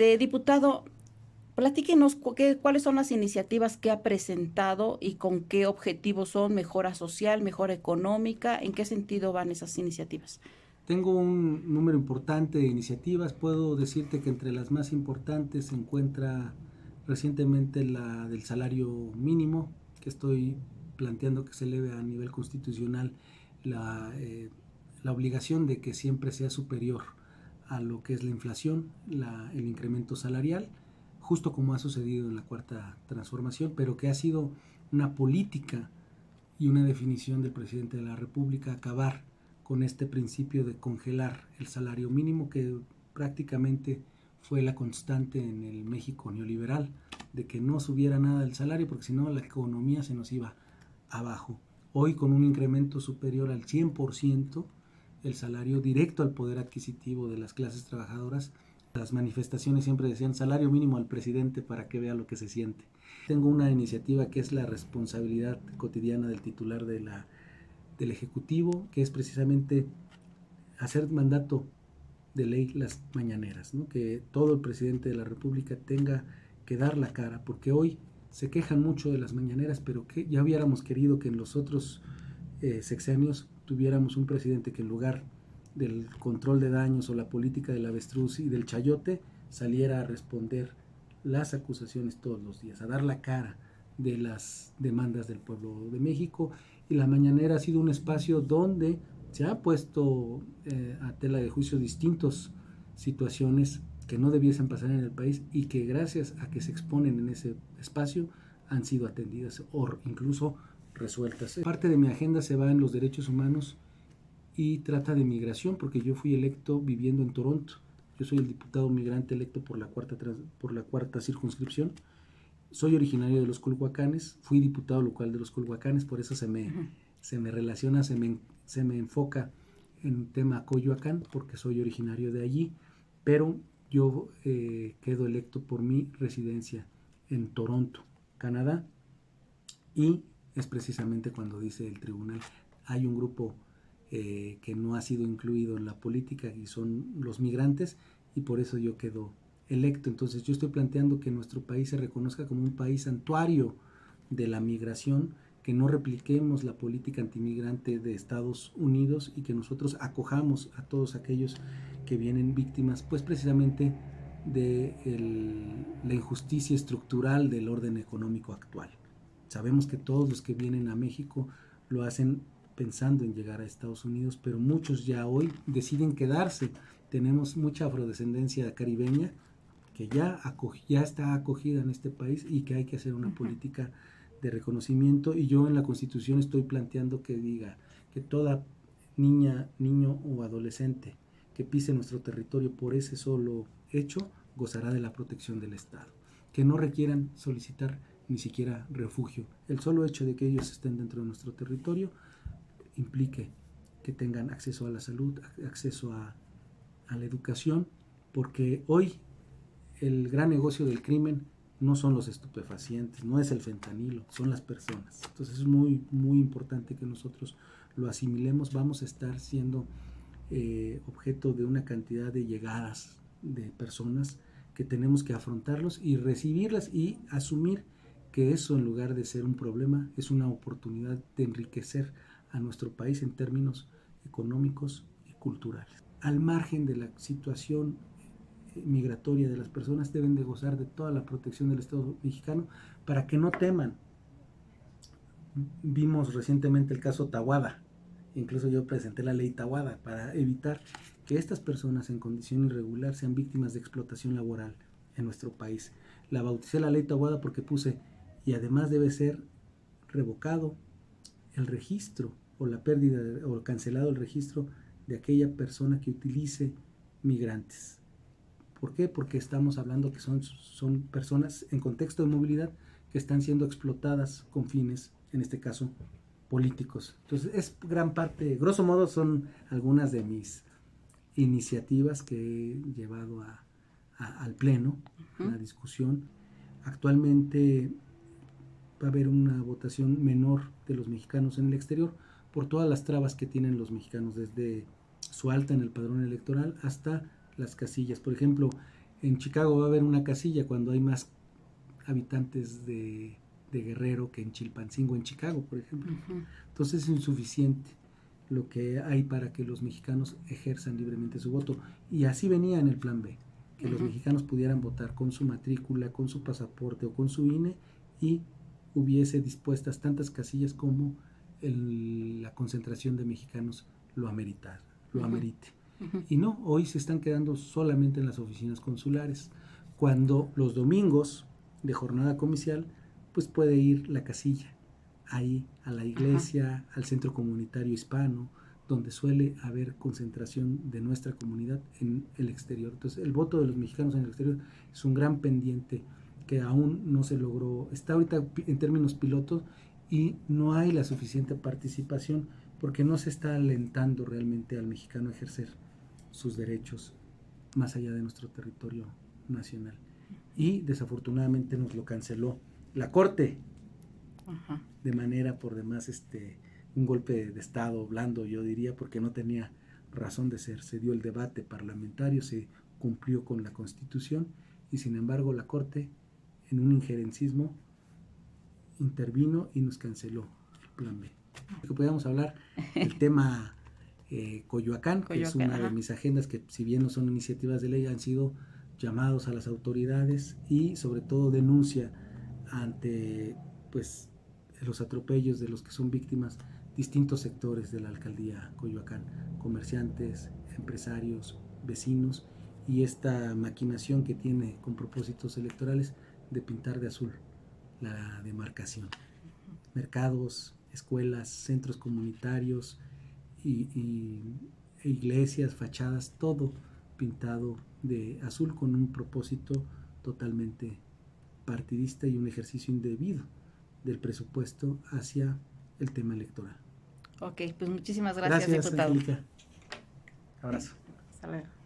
Diputado, platíquenos cuáles son las iniciativas que ha presentado y con qué objetivos son: mejora social, mejora económica. ¿En qué sentido van esas iniciativas? Tengo un número importante de iniciativas. Puedo decirte que entre las más importantes se encuentra recientemente la del salario mínimo, que estoy planteando que se eleve a nivel constitucional la, eh, la obligación de que siempre sea superior a lo que es la inflación, el incremento salarial, justo como ha sucedido en la cuarta transformación, pero que ha sido una política y una definición del presidente de la República acabar con este principio de congelar el salario mínimo, que prácticamente fue la constante en el México neoliberal, de que no subiera nada el salario porque si no la economía se nos iba abajo. Hoy, con un incremento superior al 100%, el salario directo al poder adquisitivo de las clases trabajadoras, las manifestaciones siempre decían salario mínimo al presidente para que vea lo que se siente. Tengo una iniciativa que es la responsabilidad cotidiana del titular del Ejecutivo, que es precisamente hacer mandato de ley las mañaneras, ¿no? Que todo el presidente de la República tenga que dar la cara, porque hoy se quejan mucho de las mañaneras, pero que ya hubiéramos querido que en los otros sexenios tuviéramos un presidente que en lugar del control de daños o la política del avestruz y del chayote saliera a responder las acusaciones todos los días, a dar la cara de las demandas del pueblo de México. Y la mañanera ha sido un espacio donde se ha puesto a tela de juicio distintas situaciones que no debiesen pasar en el país y que gracias a que se exponen en ese espacio han sido atendidas o incluso resueltas. Parte de mi agenda se va en los derechos humanos y trata de migración, porque yo fui electo viviendo en Toronto. Yo soy el diputado migrante electo por la cuarta circunscripción. Soy originario de los Culhuacanes, fui diputado local de los Culhuacanes, por eso se me relaciona, se me enfoca en tema Coyoacán, porque soy originario de allí, pero yo quedo electo por mi residencia en Toronto, Canadá, y es precisamente cuando dice el tribunal, hay un grupo que no ha sido incluido en la política y son los migrantes, y por eso yo quedo electo. Entonces yo estoy planteando que nuestro país se reconozca como un país santuario de la migración, que no repliquemos la política antimigrante de Estados Unidos y que nosotros acojamos a todos aquellos que vienen víctimas, pues precisamente de la injusticia estructural del orden económico actual. Sabemos que todos los que vienen a México lo hacen pensando en llegar a Estados Unidos, pero muchos ya hoy deciden quedarse. Tenemos mucha afrodescendencia caribeña que ya está acogida en este país y que hay que hacer una política de reconocimiento. Y yo en la Constitución estoy planteando que diga que toda niña, niño o adolescente que pise nuestro territorio por ese solo hecho gozará de la protección del Estado, que no requieran solicitar ni siquiera refugio. El solo hecho de que ellos estén dentro de nuestro territorio implique que tengan acceso a la salud, acceso a la educación, porque hoy el gran negocio del crimen no son los estupefacientes, no es el fentanilo, son las personas. Entonces es muy, muy importante que nosotros lo asimilemos. Vamos a estar siendo objeto de una cantidad de llegadas de personas que tenemos que afrontarlos y recibirlas y asumir que eso, en lugar de ser un problema, es una oportunidad de enriquecer a nuestro país en términos económicos y culturales. Al margen de la situación migratoria de las personas, deben de gozar de toda la protección del Estado mexicano para que no teman. Vimos recientemente el caso Tahuada, incluso yo presenté la ley Tahuada para evitar que estas personas en condición irregular sean víctimas de explotación laboral en nuestro país. La bauticé la ley Tahuada porque puse, y además debe ser revocado el registro o la pérdida o cancelado el registro de aquella persona que utilice migrantes. ¿Por qué? Porque estamos hablando que son personas en contexto de movilidad que están siendo explotadas con fines, en este caso, políticos. Entonces, es gran parte, grosso modo, son algunas de mis iniciativas que he llevado al Pleno, a la discusión. Actualmente va a haber una votación menor de los mexicanos en el exterior por todas las trabas que tienen los mexicanos, desde su alta en el padrón electoral hasta las casillas. Por ejemplo, En Chicago va a haber una casilla cuando hay más habitantes de Guerrero que en Chilpancingo, en Chicago, por ejemplo. Entonces es insuficiente lo que hay para que los mexicanos ejerzan libremente su voto. Y así venía en el plan B, que los mexicanos pudieran votar con su matrícula, con su pasaporte o con su INE, y hubiese dispuestas tantas casillas como la concentración de mexicanos lo amerite. Y no, hoy se están quedando solamente en las oficinas consulares, cuando los domingos de jornada comicial pues puede ir la casilla ahí a la iglesia, al centro comunitario hispano, donde suele haber concentración de nuestra comunidad en el exterior. Entonces el voto de los mexicanos en el exterior es un gran pendiente que aún no se logró, está ahorita en términos pilotos, y no hay la suficiente participación porque no se está alentando realmente al mexicano a ejercer sus derechos más allá de nuestro territorio nacional. Y desafortunadamente nos lo canceló la Corte de manera por demás un golpe de estado blando, yo diría, porque no tenía razón de ser. Se dio el debate parlamentario, se cumplió con la Constitución, y sin embargo la Corte, en un injerencismo, intervino y nos canceló el plan B. Que podíamos hablar del tema Coyoacán, que es una de mis agendas, que si bien no son iniciativas de ley, han sido llamados a las autoridades y sobre todo denuncia ante pues los atropellos de los que son víctimas distintos sectores de la alcaldía Coyoacán, comerciantes, empresarios, vecinos, y esta maquinación que tiene con propósitos electorales de pintar de azul la demarcación. Mercados, escuelas, centros comunitarios e iglesias, fachadas, todo pintado de azul con un propósito totalmente partidista y un ejercicio indebido del presupuesto hacia el tema electoral. Ok, pues muchísimas gracias, diputado. Angélica. Abrazo. Hasta luego.